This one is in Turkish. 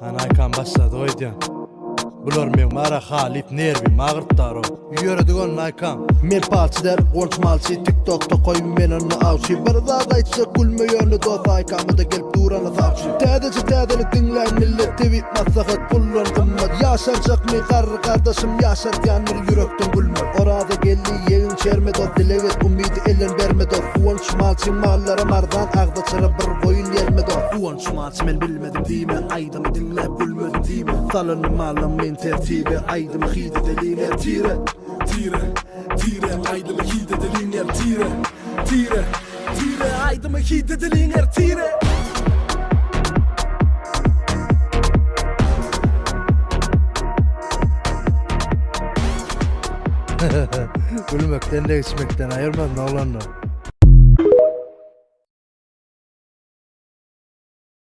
Anaykan başladı oydiyan. Bular men mara Halit nervi mağırttaro. Yöredigon Naykan. Men palçiler konçmalçı TikTok'ta koyun men onu avçı. Barda daytsa gülmeyönü dost Aykan'ı da gelip duranı tavçı. Tədeli dinleyin millet TV masahat kullan kımmat. Yaşarcak mi karı kardeşim yaşar yanır yürekten gülmek. Orada geldi yeğin çerme dost dileget umidi ellen verme dost. Konçmalçı mallara mardan ağda çıra bir boyun yerme dost. Konçmalçı men bilmedim diyme aydamı dinleyip gülmedim diyme. Salını malım men tertibe aydımı hide deliğine tire. Tire aydımı hide deliğine tire aydımı hide deliğine tire. Gülmekten de içmekten ayırmaz ne olanlar.